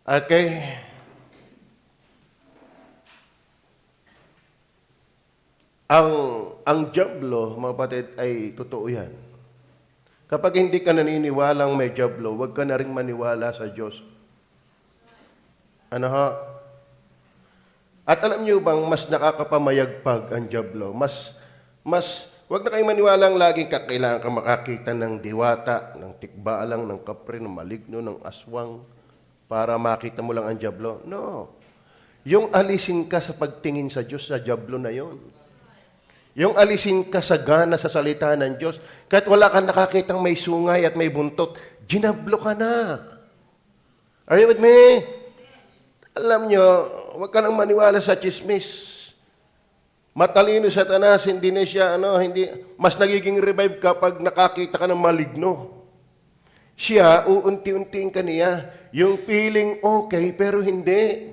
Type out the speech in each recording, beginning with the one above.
Okay. Ang jablo, mga kapatid, ay totoo yan. Kapag hindi ka naniniwalang may jablo, huwag ka na rin maniwala sa Diyos. Ano ha? At alam niyo bang mas nakakapamayagpag ang jablo? Huwag na kayong maniwalang laging kailangan ka makakita ng diwata, ng tikbalang, ng kapre, ng maligno, ng aswang, para makita mo lang ang jablo. No. Yung alisin ka sa pagtingin sa Diyos, sa jablo na yon. Yung alisin ka sa gana sa salita ng Diyos, kahit wala kang nakakitang may sungay at may buntot, ginablo ka na. Are you with me? Alam nyo, huwag ka nang maniwala sa chismis. Matalino sa Satanas, hindi na siya, mas nagiging revive kapag nakakita ka ng maligno. Siya, uunti-untiin ka niya. Yung feeling okay, pero hindi.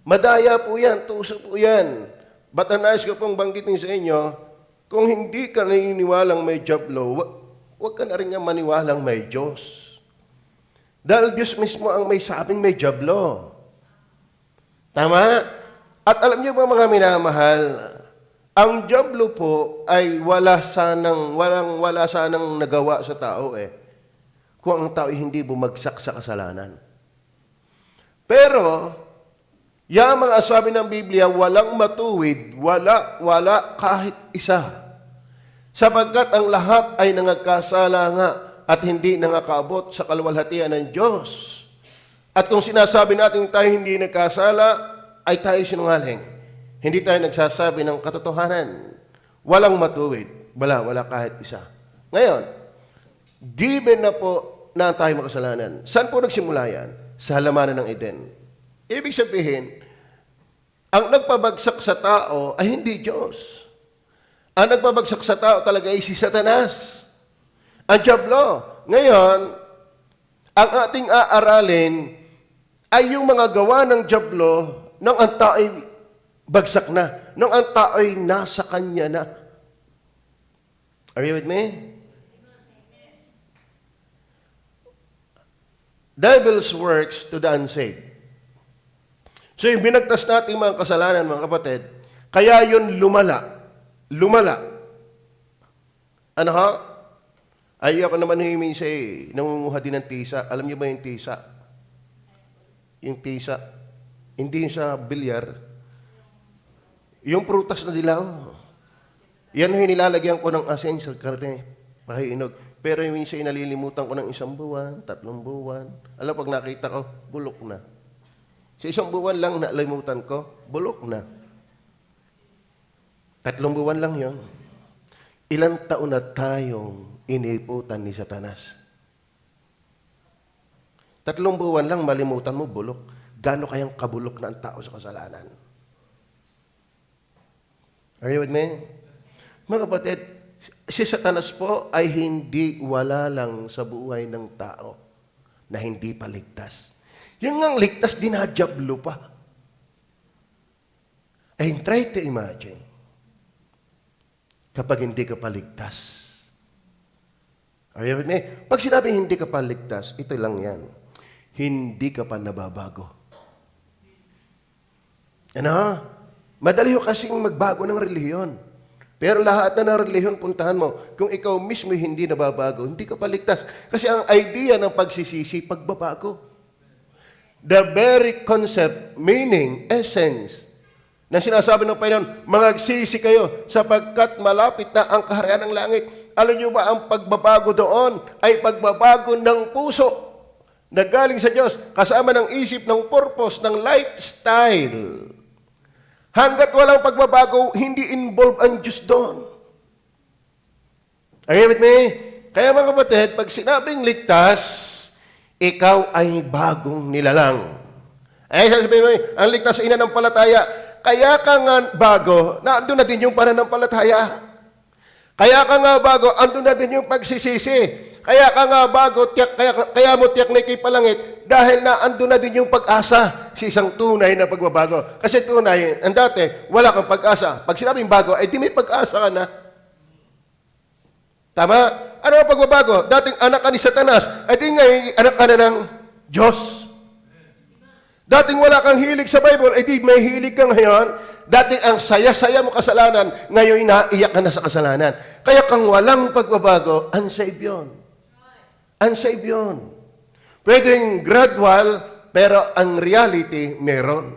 Madaya po yan, tuso po yan. But nais ko pong banggitin sa inyo, kung hindi ka naniniwalang may jablo, huwag ka na rin nga maniwalang may Diyos. Dahil Diyos mismo ang may sabing may jablo. Tama? At alam niyo ba mga minamahal, ang jablo po ay wala sanang nagawa sa tao kung ang tao ay hindi bumagsak sa kasalanan. Pero, yung mga sabi ng Biblia, walang matuwid, wala kahit isa. Sapagkat ang lahat ay nangagkasala nga at hindi nangakaabot sa kaluwalhatian ng Diyos. At kung sinasabi natin tayo hindi nagkasala, ay tayo sinungaling. Hindi tayo nagsasabi ng katotohanan. Walang matuwid. Wala kahit isa. Ngayon, given na po na tayo makasalanan, saan po nagsimula yan? Sa halamanan ng Eden. Ibig sabihin, ang nagpabagsak sa tao ay hindi Diyos. Ang nagpabagsak sa tao talaga ay si Satanas. Ang diablo. Ngayon, ang ating aaralin ay yung mga gawa ng diablo nung ang tao ay bagsak na, nung ang tao ay nasa kanya na. Are you with me? Devil's works to the unsaved. So yung binagtas natin mga kasalanan, mga kapatid, kaya yun lumala. Ano ha? Ay ako naman humimin siya nangunguha din ng tisa. Alam niyo ba yung tisa? Yung tisa. Hindi yung sa bilyar. Yung prutas na dilaw. Yan yung nilalagyan ko ng asin sa karne. Pahiinog. Pero yung minsan nalilimutan ko ng 1 buwan, 3 buwan. Alam, pag nakita ko, bulok na. Sa 1 buwan lang nalimutan ko, bulok na. 3 buwan lang yon. Ilang taon na tayong iniputan ni Satanas? 3 buwan lang malimutan mo, bulok. Gano'n kayang kabulok na ang tao sa kasalanan? Are you with me? Mga kapatid, si Satanas po ay hindi wala lang sa buhay ng tao na hindi paligtas. Yung ngang ligtas, dinadjablo pa. And try to imagine, kapag hindi ka paligtas. Are you with me? Pag sinabi hindi ka paligtas, ito lang yan. Hindi ka pa nababago. Ano? Madali ho kasing magbago ng relihiyon. Pero lahat na ng relihiyon, puntahan mo, kung ikaw mismo hindi nababago, hindi ka paligtas. Kasi ang idea ng pagsisisi, pagbabago. The very concept, meaning, essence, na sinasabi ng Panginoon, magsisi kayo sapagkat malapit na ang kaharian ng langit. Alam niyo ba, ang pagbabago doon ay pagbabago ng puso na galing sa Diyos, kasama ng isip, ng purpose, ng lifestyle. Hanggat walang pagbabago, hindi involved ang Diyos doon. Are you with me? Kaya mga kapatid, pag sinabing ligtas, ikaw ay bagong nilalang. Ay, sasabihin mo, ang ligtas ay inanampalataya. Kaya ka nga bago, na andun na din yung pananampalataya. Kaya ka nga bago, andun na din yung pagsisisi. Kaya ka nga bago, kaya mo tiyak na ikipalangit dahil na andun na din yung pag-asa sa isang tunay na pagbabago. Kasi tunay, ang dati, wala kang pag-asa. Pag sinabing bago, ay di may pag-asa ka na. Tama? Ano ang pagbabago? Dating anak ka ni Satanas, ay di ngayon anak ka na ng Diyos. Dating wala kang hilig sa Bible, di may hilig ka ngayon. Dating ang saya-saya mo kasalanan, ngayon naiyak ka na sa kasalanan. Kaya kang walang pagbabago, unsaved yun. Unsaved yun. Pwedeng gradual, pero ang reality, meron.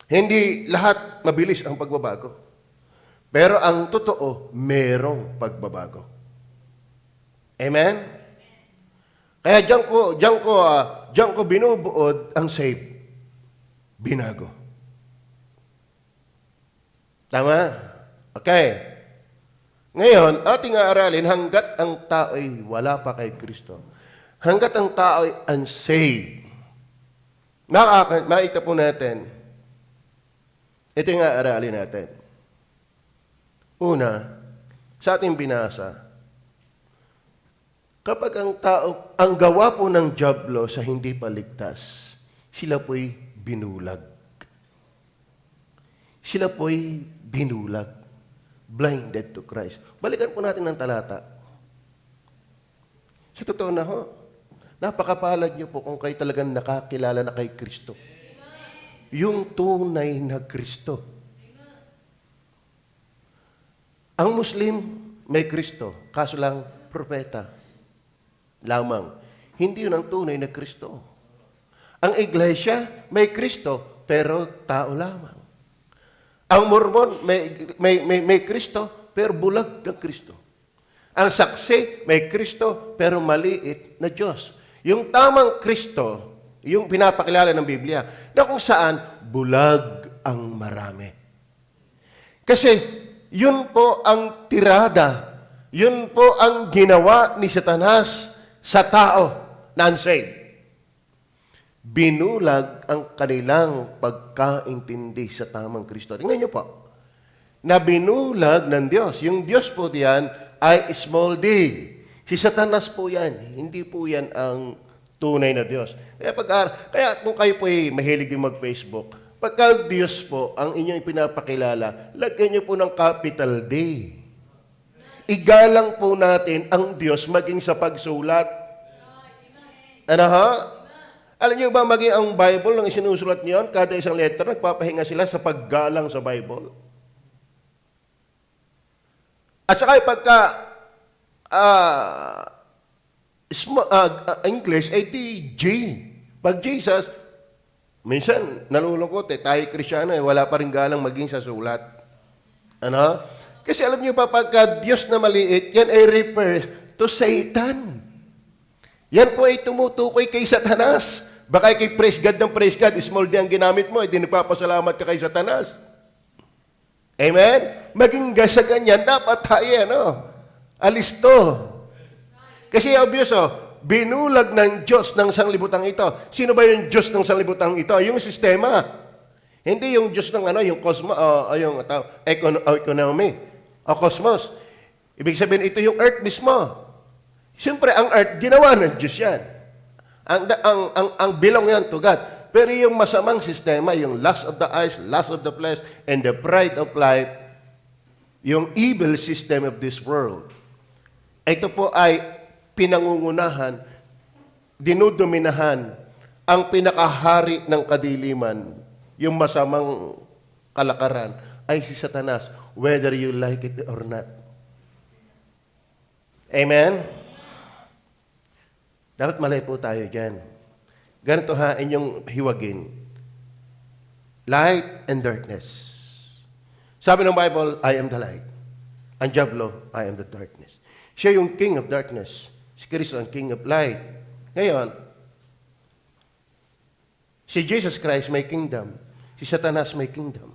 Hindi lahat mabilis ang pagbabago. Pero ang totoo, merong pagbabago. Amen? Kaya diyan ko binubuod ang save. Binago. Tama? Okay. Ngayon, ating aaralin hanggat ang tao'y wala pa kay Kristo. Hanggat ang tao'y unsaved. Makita po natin. Ito yung aaralin natin. Una, sa ating binasa, kapag ang tao, ang gawa po ng dyablo sa hindi paligtas, sila po'y binulag. Sila po'y binulag. Blinded to Christ. Balikan po natin ng talata. Sa totoo na ho, napakapalad niyo po kung kayo talagang nakakilala na kay Kristo. Yung tunay na Kristo. Ang Muslim may Kristo, kaso lang propeta lamang. Hindi yun ang tunay na Kristo. Ang Iglesia may Kristo, pero tao lamang. Ang Mormon may Kristo, pero bulag ng Kristo. Ang saksi may Kristo, pero maliit na Diyos. Yung tamang Kristo, yung pinapakilala ng Biblia, na kung saan bulag ang marami. Kasi yun po ang tirada, yun po ang ginawa ni Satanas sa tao na unsaved. Binulag ang kanilang pagkaintindi sa tamang Kristo. Tingnan niyo po, na binulag ng Diyos. Yung Diyos po diyan ay small d. Si Satanas po yan. Hindi po yan ang tunay na Diyos. Kaya kung kayo po ay mahilig yung mag-Facebook, pagka Diyos po ang inyong ipinapakilala, lagyan niyo po ng capital D. Igalang po natin ang Diyos maging sa pagsulat. Ano ha? Alam niyo ba, maging ang Bible, nang isinusulat niyo, kada isang letter, nagpapahinga sila sa paggalang sa Bible. At saka pagka English, J. Pag Jesus, minsan, nalulungkot tayo Kristyano, wala pa rin galang maging sa sulat. Ano? Kasi alam niyo pa, pagka Diyos na maliit, yan ay refers to Satan. Yan po ay tumutukoy kay Satanas. Baka kay praise God ng praise God, small d ang ginamit mo, hindi nagpapasalamat ka kay Satanas. Amen? Maging sa ganyan, dapat tayo, alisto. Kasi obvious, binulag ng Diyos ng sanglibutang ito. Sino ba yung Diyos ng sanglibutang ito? Yung sistema. Hindi yung Diyos ng yung yung economy, o cosmos. Ibig sabihin, ito yung earth mismo. Siyempre, ang earth, ginawa ng Diyos yan. Ang bilong yan to God. Pero yung masamang sistema, yung lust of the eyes, lust of the flesh, and the pride of life, yung evil system of this world, ito po ay pinangungunahan, dinudominahan, ang pinakahari ng kadiliman, yung masamang kalakaran, ay si Satanas, whether you like it or not. Amen? Dapat malay po tayo dyan. Ganito inyong hiwagin. Light and darkness. Sabi ng Bible, I am the light. Ang diablo, I am the darkness. Siya yung king of darkness. Si Kristo ang king of light. Ngayon, si Jesus Christ may kingdom. Si Satanas may kingdom.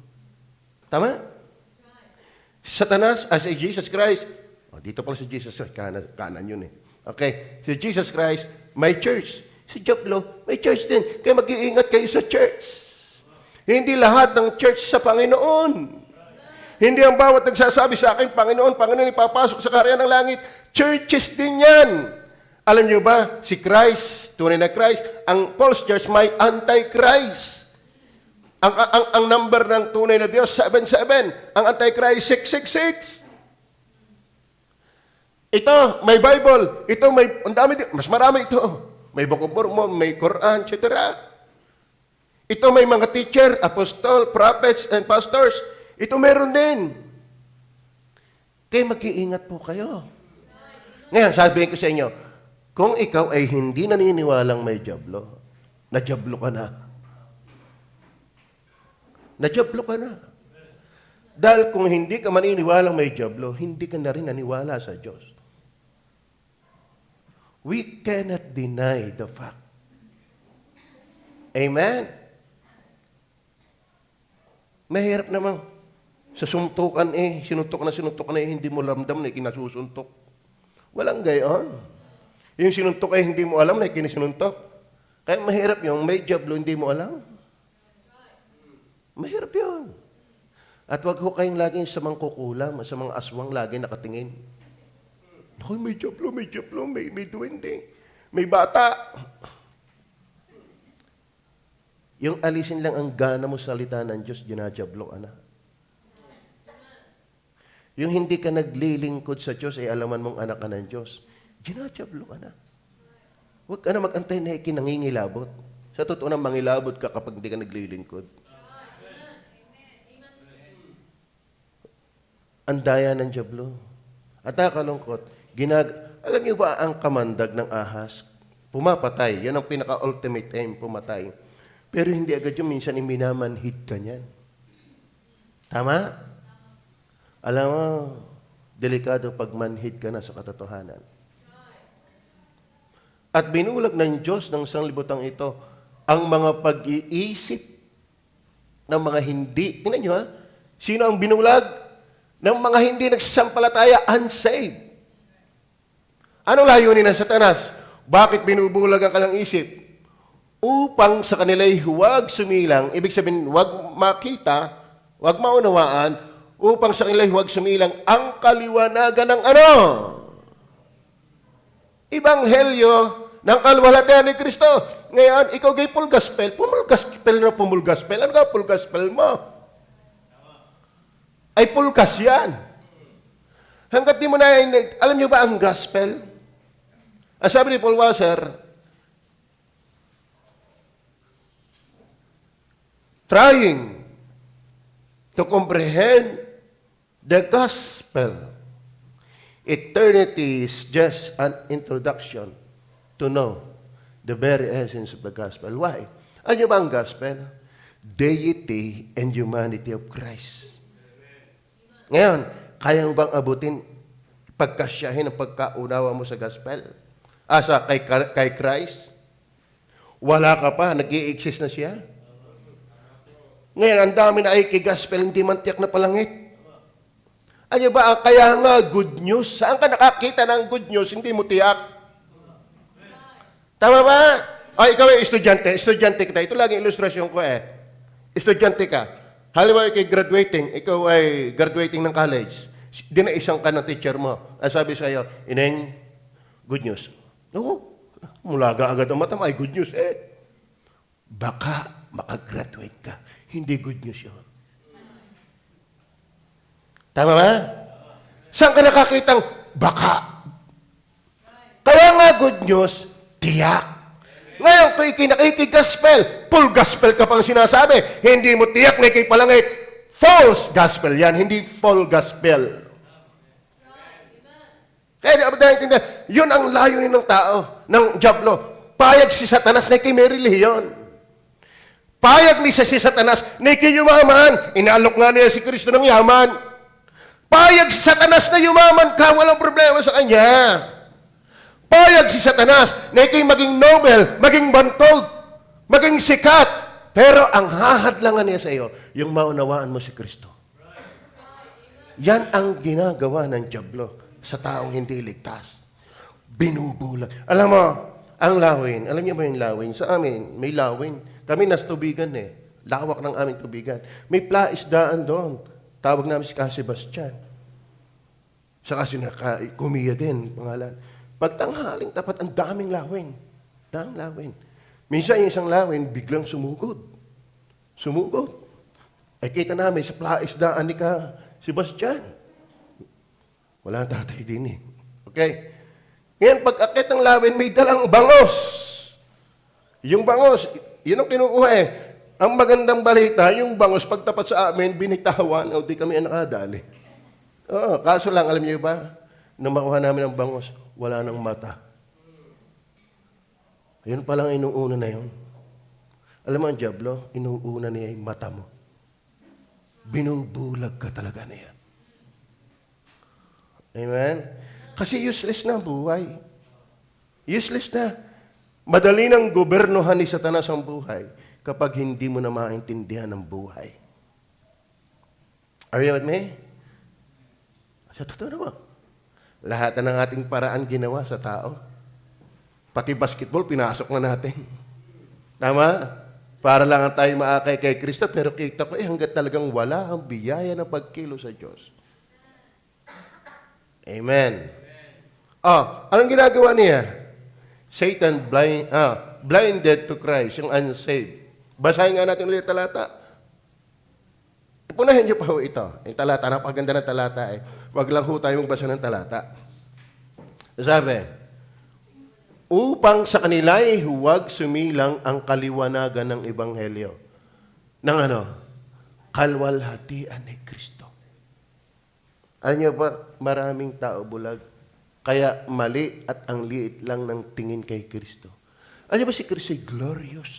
Tama? Si Satanas, si Jesus Christ, dito pala si Jesus Christ, kanan yun Okay, si Jesus Christ, may church. Si Diablo, may church din. Kaya mag-iingat kayo sa church. Hindi lahat ng church sa Panginoon. Hindi ang bawat nagsasabi sa akin, Panginoon, Panginoon, ipapasok sa kaharian ng langit. Churches din yan. Alam niyo ba, si Christ, tunay na Christ, ang false church may anti-Christ. Ang number ng tunay na Diyos, 77. Ang anti-Christ, 666. Ito, may Bible. Ito, ang dami, mas marami ito. May Book of Mormon, may Quran, etc. Ito may mga teacher, apostol, prophets, and pastors. Ito meron din. Kaya mag-iingat po kayo. Ngayon, sabihin ko sa inyo, kung ikaw ay hindi naniniwalang may dyablo, nadyablo ka na. Nadyablo ka na. Dahil kung hindi ka maniniwalang may dyablo, hindi ka na rin naniwala sa Diyos. We cannot deny the fact. Amen? Mahirap naman. Sa suntukan sinuntok na hindi mo ramdam na kinasusuntok. Walang gayon. Yung sinuntok hindi mo alam na kinisuntok. Kaya mahirap yung may dyablo hindi mo alam. Mahirap yun. At wag ho kayong laging sa mga kukulam, sa mga aswang lagi nakatingin. Naku, may dyablo, may duwende, may bata. Yung alisin lang ang gana mo sa salita ng Diyos, dinadyablo ka na. Yung hindi ka naglilingkod sa Diyos, ay alaman mong anak ka ng Diyos, dinadyablo ka na. Huwag ka na mag-antay na ikinangingilabot. Sa totoo na mangilabot ka kapag hindi ka naglilingkod. Ang daya ng dyablo. At nakakalungkot, alam niyo ba ang kamandag ng ahas? Pumapatay. Yan ang pinaka-ultimate aim, pumatay. Pero hindi agad yung minsan minamanhid ka niyan. Tama? Alam mo, delikado pag manhid ka na sa katotohanan. At binulag ng Diyos ng sanglibutan ito ang mga pag-iisip ng mga hindi. Tingnan nyo ha? Sino ang binulag? Ng mga hindi nagsasampalataya, unsaved. Anong layunin ng Satanas? Bakit binubulag ang kanilang isip? Upang sa kanila'y huwag sumilang, ibig sabihin, huwag makita, huwag maunawaan, upang sa kanila'y huwag sumilang ang kaliwanagan ng ano? Ibanghelyo ng kalwalhatian ni Kristo. Ngayon, ikaw gay pulgaspel. Pumulgaspel na pumulgaspel. Ano ka pulgaspel mo? Ay pulgas yan. Hanggat di mo na, alam niyo ba ang gospel? Ang sabi ni Paul Wasser, trying to comprehend the gospel. Eternity is just an introduction to know the very essence of the gospel. Why? Ano ba ang gospel? Deity and humanity of Christ. Ngayon, kaya mo bang abutin, pagkasyahin ang pagkaunawa mo sa gospel? Kay Christ? Wala ka pa, nag-i-exist na siya. Ngayon, ang dami na ay kay-gospel, hindi man tiyak na palangit. Ano ba, kaya nga good news? Saan ka nakakita ng good news, hindi mo tiyak? Tama ba? Ikaw ay estudyante kita. Ito laging ilustrasyon ko Estudyante ka. Halimbawa kay graduating, ikaw ay graduating ng college. Dinaisang ka ng teacher mo. Ang sabi sa'yo, Ineng, good news. No, mulaga agad ang mata mo, ay good news. Baka makagraduate ka. Hindi good news yun. Tama ba? Saan ka nakakitang baka? Kaya nga good news, tiyak. Ngayon, kung ikinakiki-gospel, full gospel ka pang sinasabi, hindi mo tiyak na ikipalangit. False gospel yan, hindi full gospel. Kaya yun ang layunin ng tao, ng dyablo. Payag si Satanas na ikay may relihiyon. Payag ni si Satanas na ikay yumaman. Inaalok nga niya si Kristo ng yaman. Payag si Satanas na yumaman ka, walang problema sa kanya. Payag si Satanas na ikay maging Nobel, maging bantog, maging sikat. Pero ang hahadlangan niya sa iyo, yung maunawaan mo si Kristo. Yan ang ginagawa ng dyablo sa taong hindi ligtas. Binubulag. Alam mo, ang lawin, alam niyo ba yung lawin? Sa amin, may lawin. Kami nas tubigan Lawak ng aming tubigan. May plaisdaan doon. Tawag namin si Sebastian. Saka Kumiya din, pangalan. Pagtanghaling tapat, ang daming lawin. Daming lawin. Minsan yung isang lawin, biglang sumugod. Ay kita namin sa plaisdaan ni Sebastian. Wala tatay din Okay? Ngayon, pag-akit ng lawin, may dalang bangos. Yung bangos, yun ang kinukuha Ang magandang balita, yung bangos pagtapat sa amin, binitawan, o di kami nakadali. Oo, kaso lang, alam niyo ba, nung makuha namin ang bangos, wala nang mata. Yun palang inuuna na yun. Alam mo ang diablo, inuuna niya yung mata mo. Binubulag ka talaga niya. Amen? Kasi useless na ang buhay. Useless na. Madali nang gobernohan ni Satanas ang buhay kapag hindi mo na maintindihan ang buhay. Are you with me? Sa totoo naman. Lahat na ng ating paraan ginawa sa tao. Pati basketball, pinasok na natin. Tama? Para lang tayo maakay kay Kristo, pero kita ko, hanggat talagang wala ang biyaya ng pagkilo sa Diyos. Amen. Anong ginagawa niya? Satan blinded to Christ, yung unsaved. Basahin nga natin ulit talata. Ipunahin niyo pa ho ito. Yung talata, napakaganda ng talata eh. Huwag lang ho tayo magbasa ng talata. Sabi, upang sa kanila ay huwag sumilang ang kaliwanagan ng Ebanghelyo. Ng ano? Kalwalhatian ni Kristo. Alam niyo ba, maraming tao bulag. Kaya mali at ang liit lang ng tingin kay Kristo. Alam niyo ba si Kristo ay glorious?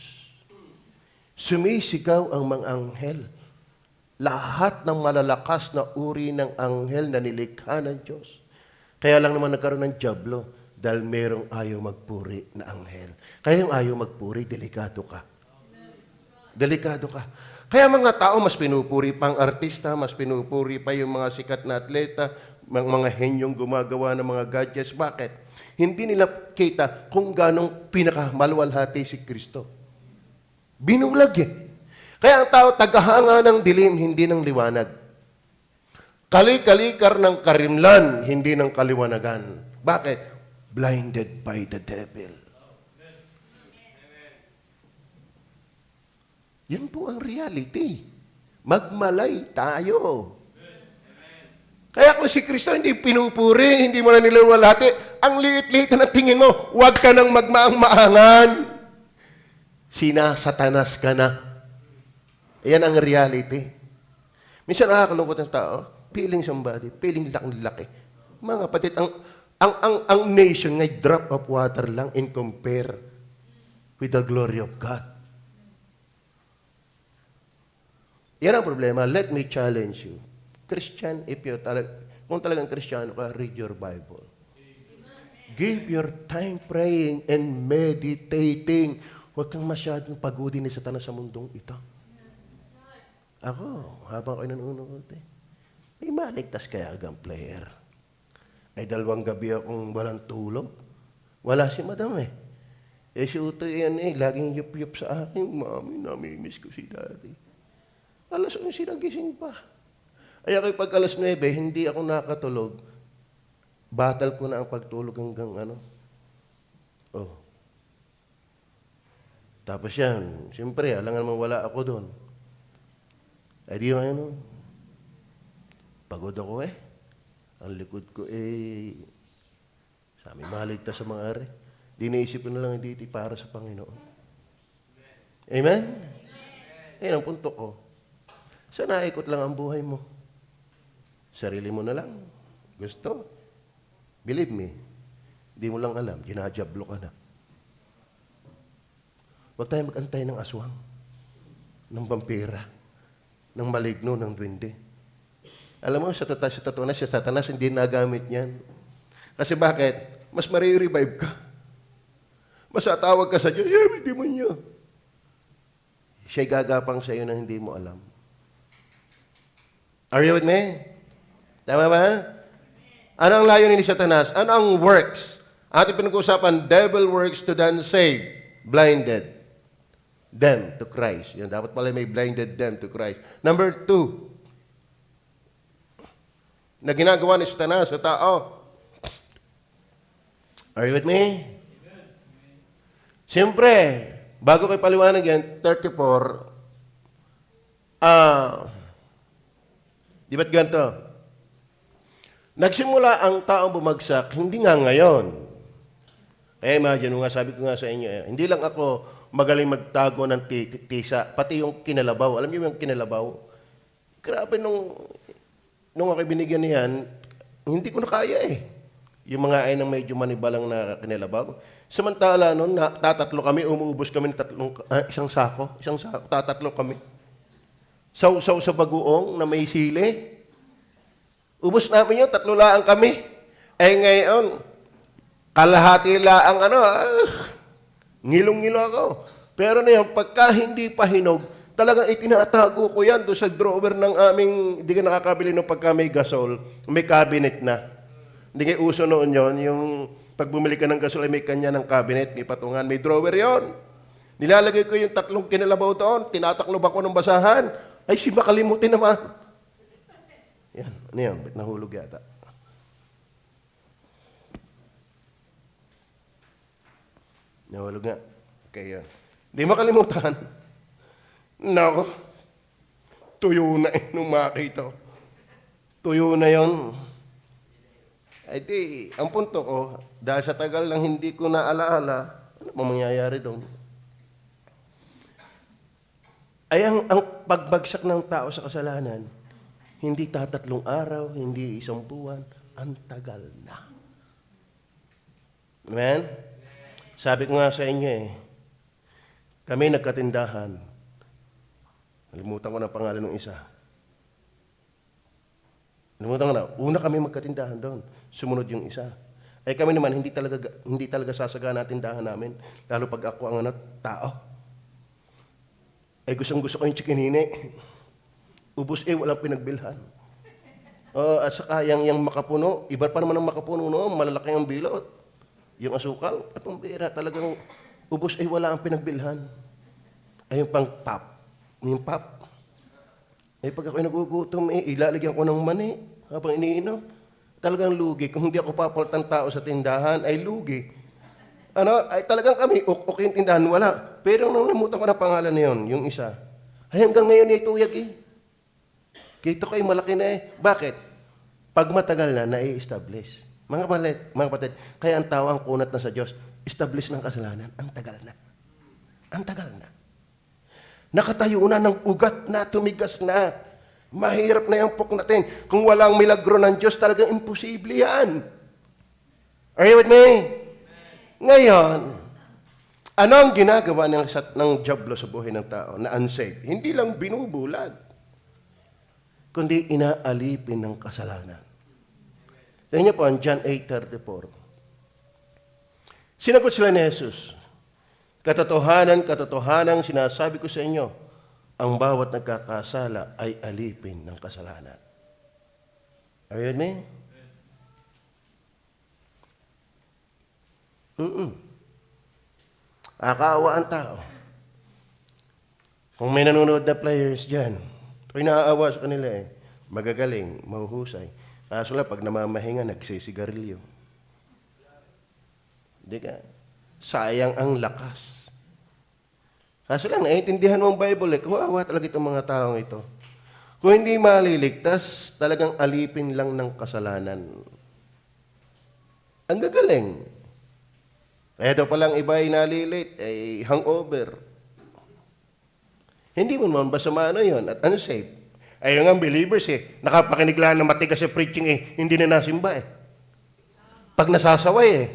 Sumisigaw ang mga anghel. Lahat ng malalakas na uri ng anghel na nilikha ng Diyos. Kaya lang naman nagkaroon ng diablo dahil merong ayaw magpuri na anghel. Kaya yung ayaw magpuri, delikado ka. Delikado ka. Kaya mga tao, mas pinupuri pa ang artista, mas pinupuri pa yung mga sikat na atleta, mga henyong gumagawa ng mga gadgets. Bakit? Hindi nila kita kung ganong pinakamalwalhati si Kristo. Binulag eh. Kaya ang tao, tagahanga ng dilim, hindi ng liwanag. Kali-kalikar ng karimlan, hindi ng kaliwanagan. Bakit? Blinded by the devil. Yan po ang reality. Magmalay tayo. Kaya kung si Kristo hindi pinupuri, hindi mo na nilawalhati, ang liit-liit na tingin mo, huwag ka nang magmaang-maangan. Sinasatanas ka na. Yan ang reality. Minsan nakakalungkot ng tao, feeling somebody, feeling laki-laki. Mga kapatid, ang nation ngay drop of water lang in compare with the glory of God. Yan ang problema. Let me challenge you. Christian, kung talagang Kristiyano ka, read your Bible. Give your time praying and meditating. Huwag kang masyadong pagodin ni Satanas sa mundong ito. Ako, habang ako'y nanonood may maligtas kaya agang player. Ay 2 gabi akong walang tulog. Wala si madam eh. Si Utoy yan laging yup-yup sa akin. Mami, namimiss ko si daddy. Alas 11 nagising pa. Ay ako'y pag alas 9, hindi ako nakatulog. Battle ko na ang pagtulog hanggang ano. Tapos yan, siyempre, alangan naman wala ako doon. Ay di yung pagod ako eh. Ang likod ko sa amin maligtas sa mga ari. Di naisip ko na lang dito para sa Panginoon. Amen? Yan ang punto ko. Sana ikot lang ang buhay mo. Sarili mo na lang. Gusto? Believe me. Di mo lang alam, ginajablo ka na. Huwag tayo mag-antay ng aswang, ng vampira, ng maligno, ng duwende. Alam mo, sa totoo na, si Satanas hindi nagamit niyan. Kasi bakit? Mas marirevive ka. Mas atawag ka sa Diyos, may demonyo. Siya'y gagapang sa iyo na hindi mo alam. Are you with me? Tama ba? Ano ang layunin ni Satanas? Ano ang works? Ating pinag-uusapan, devil works to the unsaved, blinded them to Christ. Yan, dapat pala may blinded them to Christ. Number 2, na ginagawa ni Satanas sa tao. Are you with me? Siyempre, bago kayo paliwanag yan, 34, di ba't ganito? Nagsimula ang taong bumagsak, hindi nga ngayon. Imagine mo nga, sabi ko nga sa inyo, hindi lang ako magaling magtago ng tisa, pati yung kinalabaw. Alam niyo yung kinalabaw? Grabe nung ako binigyan niyan, hindi ko na kaya eh. Yung mga ay ng medyo manibalang na kinalabaw. Samantala noon, tatatlo kami, umuubos kami ng isang sako, tatatlo kami. Sausaw sa bagoong na may sili. Ubos namin yun, 3 laang kami. Eh ngayon, kalahati laang ngilong-ngilo ako. Pero na yun, pagka hindi pa hinog, talagang itinatago ko yan doon sa drawer ng aming, hindi ka nakakabili nung pagka may gasol, may cabinet na. Hindi kayo uso noon yon, yung pag bumili ka ng gasol, ay may kanya ng cabinet, may patungan, may drawer yon. Nilalagay ko yung 3 kinalabaw doon, tinataklob ako ng basahan, ay si makalimutin naman. Yan, ano yan? Ba't nahulog yata? Nahulog nga. Okay, yan. Di makalimutan. Nako. Tuyo na nung makita. Tuyo na yon. Ay di, ang punto ko, dahil sa tagal lang hindi ko naalaala, ano ba mangyayari doon? Ay ang pagbagsak ng tao sa kasalanan, hindi 3 araw, hindi 1 buwan, ang tagal na. Amen? Sabi ko nga sa inyo kami nagkatindahan. Nalimutan ko na pangalan ng isa. Nalimutan ko na. Una kami magkatindahan doon. Sumunod yung isa. Ay kami naman, hindi talaga sasagana tindahan namin. Lalo pag ako ang tao. Ay gustong-gusto ko yung chikinini. Ubus walang pinagbilhan. At saka yung makapuno, iba pa naman ang makapuno noon, malalaki ang bilot. Yung asukal, at ang bira, talagang ubus wala ang pinagbilhan. Ay yung pang pop. Yung pop. Ay pag ako'y nagugutom, ilalagyan ko ng mani habang iniinom. Talagang lugi. Kung hindi ako papalitan tao sa tindahan, ay lugi. Ay talagang kami, okay yung tindahan, wala. Pero nung namutan ko na pangalan na yun, yung isa, ay hanggang ngayon tuyag Kita ko malaki na Bakit? Pag matagal na, nai-establish. Mga kapatid, kaya ang tao ang kunat na sa Diyos, establish ng kasalanan, ang tagal na. Ang tagal na. Nakatayo na ng ugat na, tumigas na. Mahirap na yung pok natin. Kung walang milagro ng Diyos, talagang imposible yan. Are you with me? Ngayon, ano ang ginagawa ng diablo sa buhay ng tao na unsaved? Hindi lang binubulag, kundi inaalipin ng kasalanan. Tingnan niyo po ang John 8:34. Sinagot sila ni Jesus, katotohanan, sinasabi ko sa inyo, ang bawat nagkakasala ay alipin ng kasalanan. Are you with me? Akaawa ang tao. Kung may nanonood na players dyan, ako'y naaawa sa kanila magagaling, mahuhusay. Kaso lang, pag namamahinga, nagsisigarilyo. Hindi ka. Sayang ang lakas. Kaso lang, naiintindihan mo ang Bible kawawa talaga itong mga taong ito. Kung hindi maliligtas, talagang alipin lang ng kasalanan. Ang gagaling. Kaya daw palang iba ay nalilate, ay hangover. Hindi mo naman basta yun at unsafe. Ayun nga ang believers nakapakinig lang ng matigas sa preaching hindi na nasimba Pag nasasaway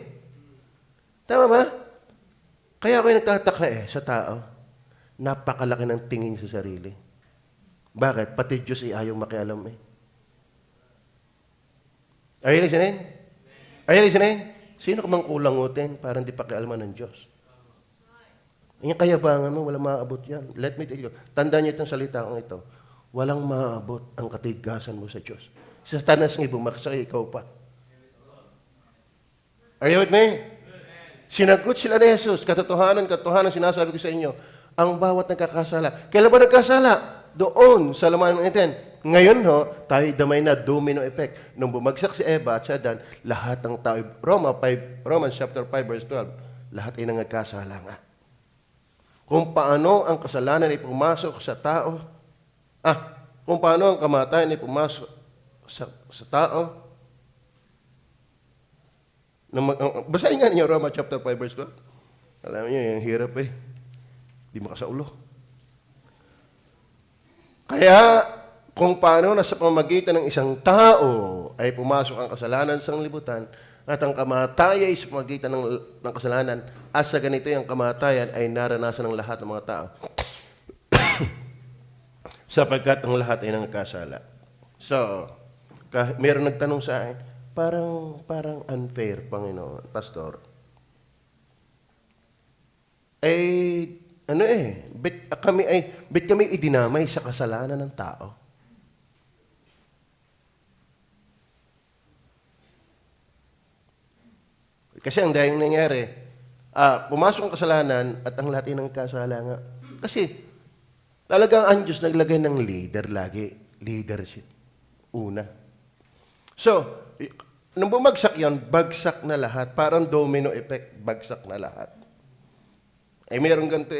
Tama ba? Kaya ako'y nagtataka sa tao, napakalaki ng tingin sa sarili. Bakit? Pati Diyos ayaw makialam Are you listening? Are you listening? Sino ka mang kulangutin para hindi pakialaman ng Diyos? Yung kayabangan mo, walang maaabot yan. Let me tell you, tandaan niyo itong salita kong ito. Walang maaabot ang katigasan mo sa Diyos. Sa tanas ng bumaksa, ikaw pa. Are you with me? Sinagot sila ni Jesus, katotohanan, sinasabi ko sa inyo, ang bawat nagkakasala. Kailan ba nagkasala? Doon, sa laman ng iten. Ngayon, tayo damay na domino effect. Nung bumagsak si Eva at si Adan, lahat ng tao, Romans chapter 5, verse 12, lahat ay nagkasala nga. Kung paano ang kasalanan ay pumasok sa tao, kung paano ang kamatayan ay pumasok sa tao, basahin nga ninyo Romans chapter 5, verse 12. Alam niyo, yung hirap Di makasaulo. Kaya, kung paano na sa pamamagitan ng isang tao ay pumasok ang kasalanan sa libutan at ang kamatayan ay sa pamamagitan ng kasalanan at sa ganito yung kamatayan ay naranasan ng lahat ng mga tao. Sapagkat ang lahat ay nangkasala. So, meron nagtanong sa akin, parang unfair, Panginoon, Pastor. Bet kami idinamay sa kasalanan ng tao? Kasi ang dahil nangyari, pumasok ang kasalanan at ang lahat ay nagkasala nga. Kasi, talagang ang Diyos naglagay ng leader lagi. Leadership. Una. So, nung bumagsak yon, bagsak na lahat. Parang domino effect, bagsak na lahat. Meron ganito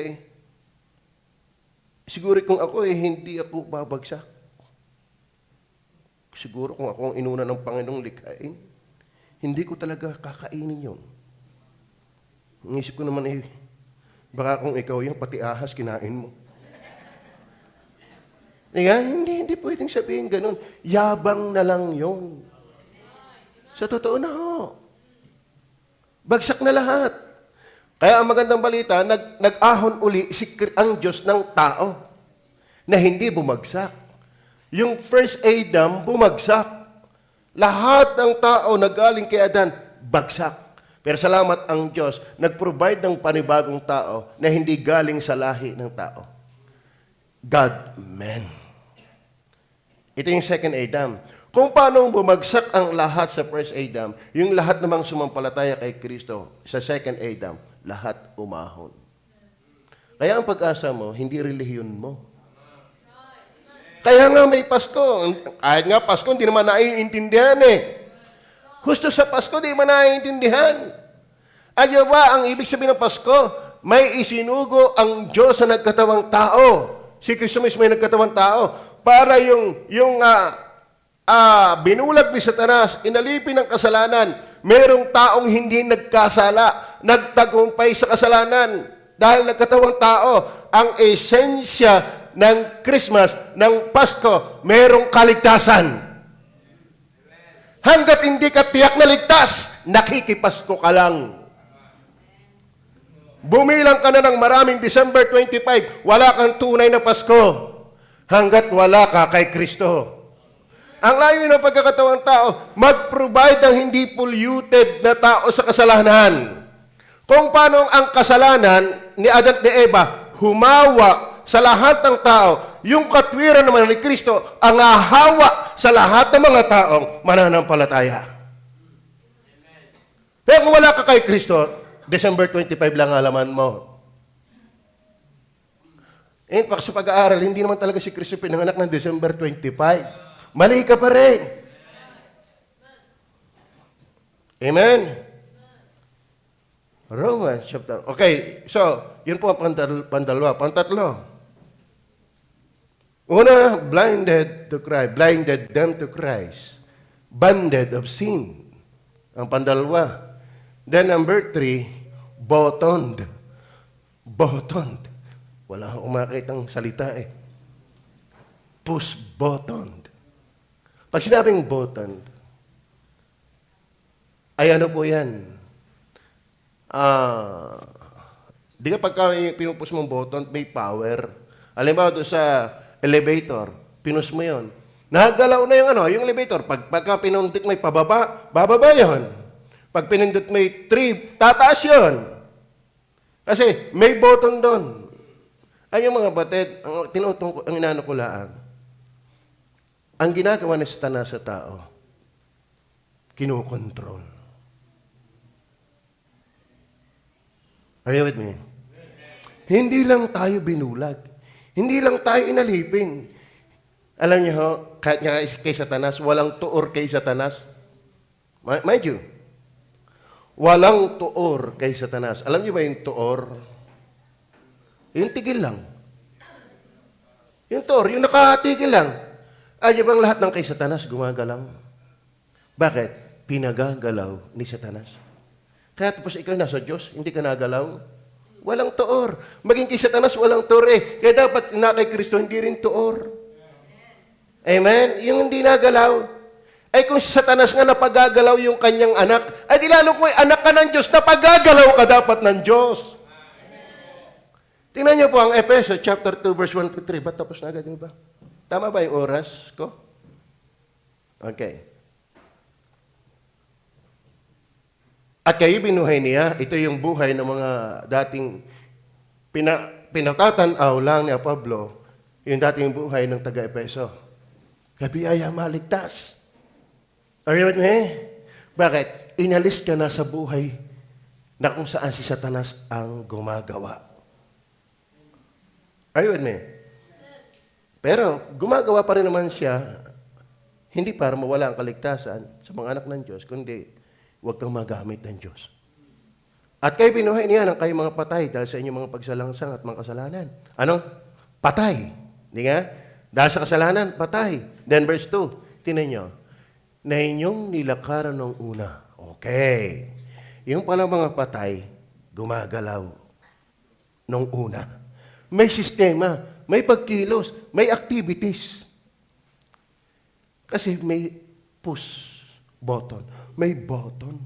Siguro kung ako hindi ako babagsak. Siguro kung ako ang inuna ng Panginoong likhain, hindi ko talaga kakainin yun. Ang isip ko naman baka kung ikaw yan, pati ahas kinain mo. Hindi pwedeng sabihin ganun. Yabang na lang yun. Sa totoo na bagsak na lahat. Kaya ang magandang balita, nag-ahon uli ang Diyos ng tao na hindi bumagsak. Yung first Adam, bumagsak. Lahat ng tao na galing kay Adan, bagsak. Pero salamat ang Diyos, nag-provide ng panibagong tao na hindi galing sa lahi ng tao. God-man. Ito yung second Adam. Kung paano bumagsak ang lahat sa first Adam, yung lahat namang sumampalataya kay Kristo sa second Adam, lahat umahon. Kaya ang pag-asa mo, hindi relihiyon mo. Kaya nga may Pasko. Kahit nga Pasko, hindi naman naiintindihan Gusto sa Pasko, hindi naman naiintindihan. Ano ba ang ibig sabihin ng Pasko? May isinugo ang Diyos sa nagkatawang tao. Si Kristo mismo ay nagkatawang tao. Para yung binulag ni Satanas, inalipin ng kasalanan, merong taong hindi nagkasala, nagtagumpay sa kasalanan. Dahil nagkatawang tao, ang esensya ng Christmas, ng Pasko, merong kaligtasan. Hanggat hindi ka tiyak na ligtas, nakikipasko ka lang. Bumilang ka na ng maraming December 25, wala kang tunay na Pasko. Hanggat wala ka kay Kristo. Ang layo ng pagkakatawang tao, mag-provide ng hindi polluted na tao sa kasalanan. Kung paano ang kasalanan ni Adan at ni Eva, humawa sa lahat ng tao, yung katwiran naman ni Kristo, ang ahawa sa lahat ng mga taong mananampalataya. Kaya kung wala ka kay Kristo, December 25 lang alaman mo. Sa pag-aaral, hindi naman talaga si Kristo pinanganak ng December 25. Mali ka pa rin. Amen? Romans chapter. Okay, so, yun po ang pandalwa. Pantatlo. Una, blinded to Christ. Blinded them to Christ. Banded of sin. Ang pandalwa. Then number 3, bottoned. Bottoned. Wala akong makitang salita Push-bottoned. Pag sinabing bottoned, ay ano po yan? Di ka pagka pinupush mong button, may power. Halimbawa doon sa elevator, pinus mo yon. Nagalaw na yung elevator. Pagka pinundit may pababa, bababa yon. Pag pinundit may 3, tataas yon. Kasi may button doon. Ay yung mga batid, ang inano ko lang, ang ginagawa ni Satanas sa tao, kinukontrol. Are you with me? Hindi lang tayo binulag. Hindi lang tayo inalipin. Alam niyo ho, kahit nga kay Satanas, walang tuor kay Satanas. Mind you, walang tuor kay Satanas. Alam niyo ba yung tuor? Yung tigil lang. Yung tuor, yung nakatigil lang. Ay, bang lahat ng kay Satanas gumagalaw? Bakit? Pinagagalaw ni Satanas. Kaya tapos ikaw nasa Diyos, hindi ka nagalaw? Walang tuor. Maging kay Satanas, walang tuor eh. Kaya dapat na kay Kristo, hindi rin tuor. Amen? Yung hindi nagalaw. Ay kung si Satanas nga napagagalaw yung kanyang anak, ay di lalo kung anak ka ng Diyos, napagagalaw ka dapat ng Diyos. Tingnan niyo po ang Efeso chapter 2 verse 1 to 3. Ba't tapos na agad yun ba? Tama ba yung oras ko? Okay. At kayo binuhay niya, ito yung buhay ng mga dating pinatatanaw lang ni Pablo, yung dating buhay ng taga-Efeso. Kabiyaya maligtas. Are you with me? Bakit? Inalis ka na sa buhay na kung saan si Satanas ang gumagawa. Are you with me? Pero gumagawa pa rin naman siya, hindi para mawala ang kaligtasan sa mga anak ng Diyos, kundi huwag kang magamit ng Diyos. At kayo binuhay niya ng kayong mga patay dahil sa inyong mga pagsalangsang at mga kasalanan. Ano? Patay. Hindi nga? Dahil sa kasalanan, patay. Then verse 2, tinan nyo, na inyong nilakaran ng una. Okay. Yung pala mga patay, gumagalaw nung una. May sistema, may pagkilos, may activities. Kasi may push button. May button.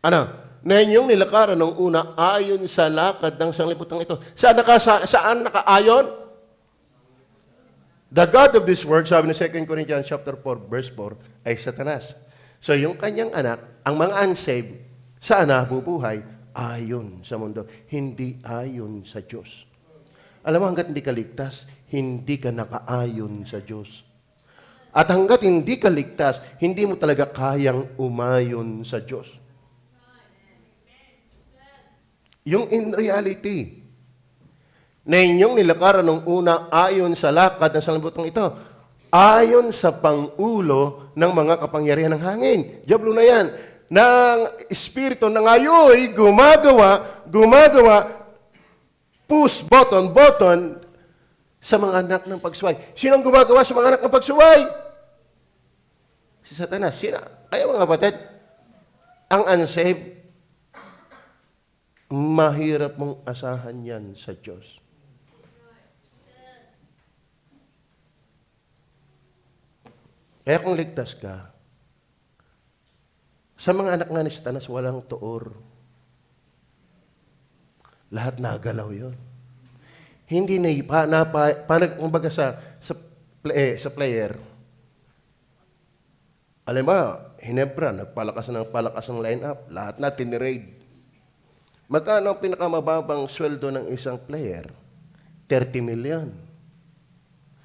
Ano? Na inyong nilakaran ng una ayon sa lakad ng sanglibutan ito. Saan nakaayon? The God of this world, sabi ng 2 Corinthians chapter 4, verse 4, ay Satanas. So yung kanyang anak, ang mga unsaved, saan nabubuhay? Ayon sa mundo. Hindi ayon sa Diyos. Alam mo, hanggat hindi ka ligtas, hindi ka nakaayon sa Diyos. At hanggat hindi ka ligtas, hindi mo talaga kayang umayon sa Diyos. Yung in reality, na inyong nilakaran ng una ayon sa lakad ng sanglibutan ito, ayon sa pangulo ng mga kapangyarihan ng hangin. Diablo na yan. Ng espiritu na ngayon gumagawa, push button sa mga anak ng pagsuway. Sino ang gumagawa sa mga anak ng pagsuway? Si Satanas. Sino? Kaya mga kapatid, ang unsaved, mahirap mong asahan yan sa Diyos. Kaya kung ligtas ka, sa mga anak nga ni Satanas, walang tuor. Lahat nagalaw yun. Hindi kumbaga sa player, alam ba, Hinebra, nagpalakas ng line-up, lahat na tiniraid. Magkano ang pinakamababang sweldo ng isang player? 30 million.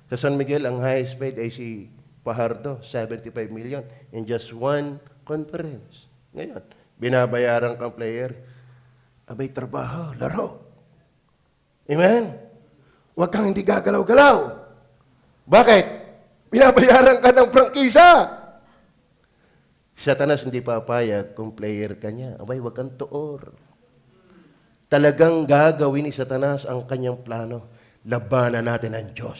Sa San Miguel, ang highest paid ay si Fajardo, 75 million in just one conference. Ngayon, binabayaran kang player, abay trabaho, laro. Amen? Huwag kang hindi gagalaw-galaw. Bakit? Binabayaran ka ng prangkisa. Satanas hindi papayag kung player ka niya. Abay, huwag kang tuor. Talagang gagawin ni Satanas ang kanyang plano. Labanan natin ang Diyos.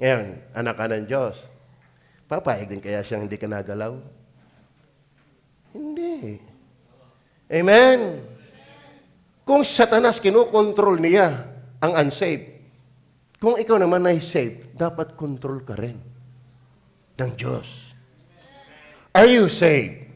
Ngayon, anak ka ng Diyos. Papayag din kaya siyang hindi ka nagalaw? Hindi. Amen? Kung Satanas kinukontrol niya ang unsaved, kung ikaw naman ay saved, dapat control ka rin ng Diyos. Are you saved?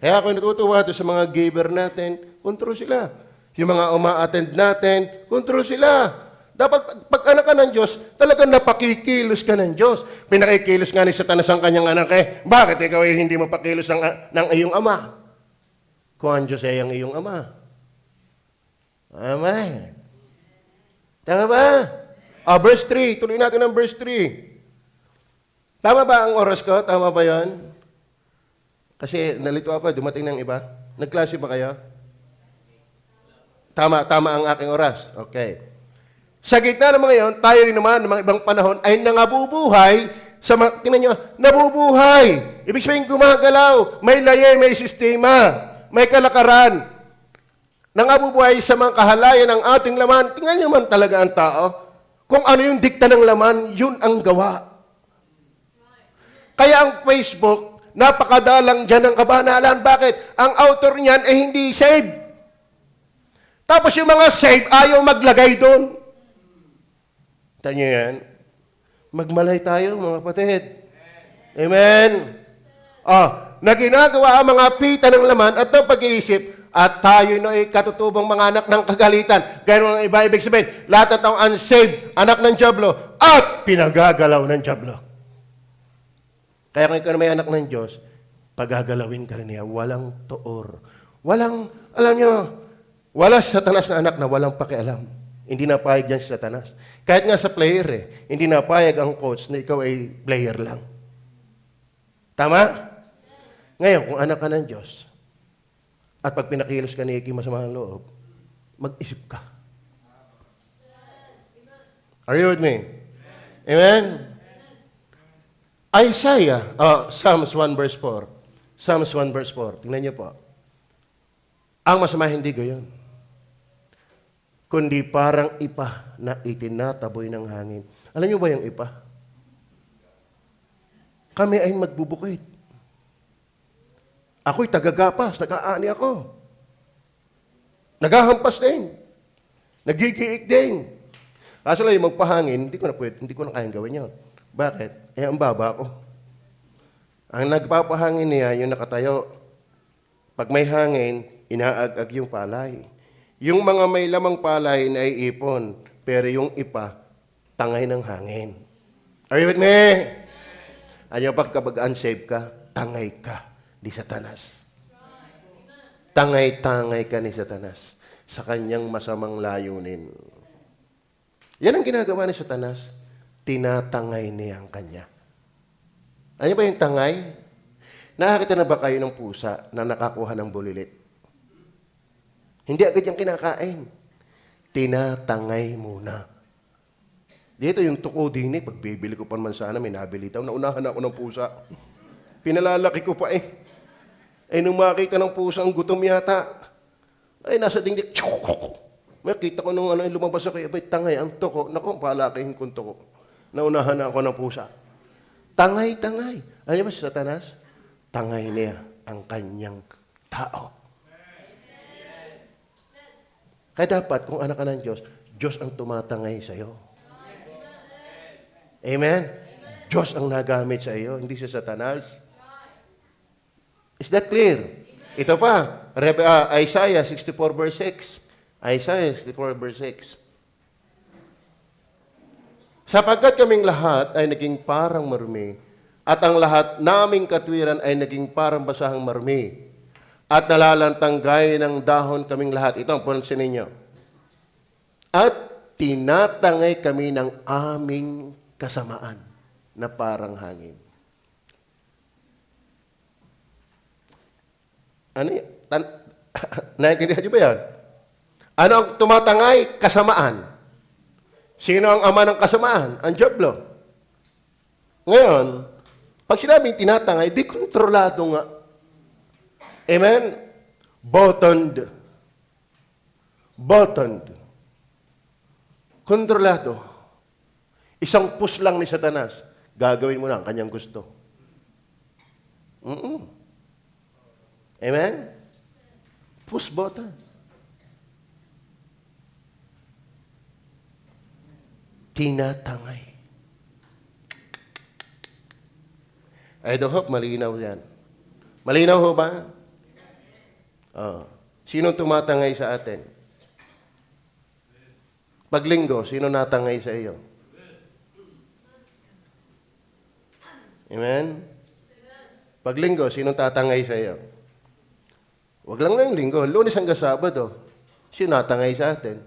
Kaya ako natutuwa doon sa mga giver natin, control sila. Yung mga uma-attend natin, control sila. Dapat pag anak ka ng Diyos, talagang napakikilos ka ng Diyos. Pinakikilos nga ni Satanas ang kanyang anak bakit ikaw ay hindi mapakilos ng iyong ama? Kung ang Diyos ay ang iyong ama. Amen. Tama ba? Verse 3. Tuloy natin ang verse 3. Tama ba ang oras ko? Tama ba yon? Kasi nalito ako, dumating ng iba. Nagklase ba kayo? Tama ang aking oras. Okay. Sa gitna ng mga yon, tayo rin naman ng mga ibang panahon ay nangabubuhay sa mga, tingnan nyo, nabubuhay. Ibig sabihin gumagalaw, may layay, may sistema, may kalakaran. Nangabubuhay sa mga kahalayan ng ating laman. Tingnan nyo man talaga ang tao. Kung ano yung dikta ng laman, yun ang gawa. Kaya ang Facebook, napakadalang dyan ng kabanalan. Bakit? Ang author niyan ay hindi saved. Tapos yung mga saved, ayaw maglagay doon. Tanya nyo yan? Magmalay tayo, mga kapatid. Amen? Na ginagawa ang mga pita ng laman at ng pag-iisip, at tayo na ay katutubong mga anak ng kagalitan. Ganun ang iba ibig sabihin. Lahat ng taong unsaved, anak ng dyablo, at pinagagalaw ng dyablo. Kaya kung ikaw na may anak ng Diyos, pagagalawin ka rin niya. Walang tuor. Walang, alam nyo, wala si Satanas na anak na walang pakialam. Hindi napayag yan si Satanas. Kahit nga sa player, hindi napayag ang coach na ikaw ay player lang. Tama? Ngayon, kung anak ka ng Diyos, at pag pinakilos ka ni Iki masamang loob, mag-isip ka. Are you with me? Amen? Isaiah, Psalms 1 verse 4. Psalms 1 verse 4. Tingnan niyo po. Ang masama hindi gayon, kundi parang ipa na itinataboy ng hangin. Alam niyo ba yung ipa? Kami ay magbubukid. Ako'y tagagapas, nag-aani ako. Naghahampas din. Nagigiik din. Kaso lang yung magpahangin, hindi ko na kayang gawin yun. Bakit? Ang baba ko. Ang nagpapahangin niya, yung nakatayo. Pag may hangin, inaag-ag yung palay. Yung mga may lamang palay na iipon, pero yung ipa, tangay ng hangin. Are you with me? Ano pagkabag unsaved ka, tangay ka ni Satanas. Tangay-tangay ka ni Satanas sa kanyang masamang layunin. Yan ang ginagawa ni Satanas. Tinatangay niya ang kanya. Ano ba yung tangay? Nakakita na ba kayo ng pusa na nakakuha ng bulilit? Hindi agad yung kinakain. Tinatangay muna. Dito yung tuko din pag bibili ko pa naman sana, may nabili tayo. Naunahan ako ng pusa. Pinalalaki ko pa nung makita ng pusa ang gutom yata, ay nasa dingding, makita ko nung lumabas ako, tangay, ang tuko, naku, palakihin kong tuko. Naunahan na ako ng pusa. Tangay-tangay. Ano ba si Satanas? Tangay niya ang kanyang tao. Kaya dapat, kung anak ka ng Diyos, Diyos ang tumatangay sa iyo. Amen? Diyos ang nagamit sa iyo, hindi si Satanas. Is that clear? Ito pa, Isaiah 64 verse 6. Isaiah 64 verse 6. Sapagkat kaming lahat ay naging parang marumi, at ang lahat naming katwiran ay naging parang basahang marumi, at nalalantang gaya ng dahon kaming lahat. Ito ang punsin ninyo. At tinatangay kami ng aming kasamaan na parang hangin. Ano yan? Naintindihan niyo ba yan? Ano ang tumatangay? Kasamaan. Sino ang ama ng kasamaan? Ang dyablo. Ngayon, pag sinabing tinatangay, di kontrolado nga. Amen? Bottoned. Kontrolado. Isang push lang ni Satanas, gagawin mo na ang kanyang gusto. Amen? Push button. Tinatangay. I do hope malinaw yan. Malinaw ho ba? Sino tumatangay sa atin? Paglinggo, sino natangay sa iyo? Amen? Paglinggo, sino tatangay sa iyo? Huwag lang na yung linggo. Lunes hanggang Sabado, sino natangay sa atin?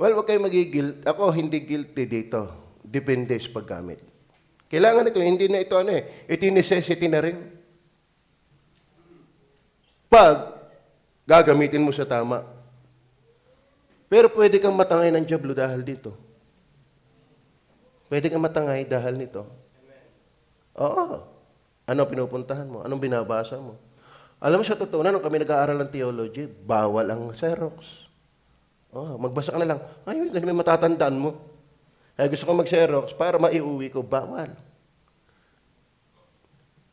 Well, huwag kayo magigil. Ako, hindi guilty dito. Depende sa paggamit. Kailangan ito, hindi na ito ito yung necessity na rin. Pag gagamitin mo sa tama. Pero pwede kang matangay ng dyablo dahil dito. Pwede kang matangay dahil nito. Oo. Ano pinupuntahan mo? Anong binabasa mo? Alam mo sa totoo na, nung kami nag-aaral ng theology, bawal ang Xerox. Magbasa ka na lang. Ay, ganun may matatandaan mo. Kaya gusto ko mag-Xerox para maiuwi ko. Bawal.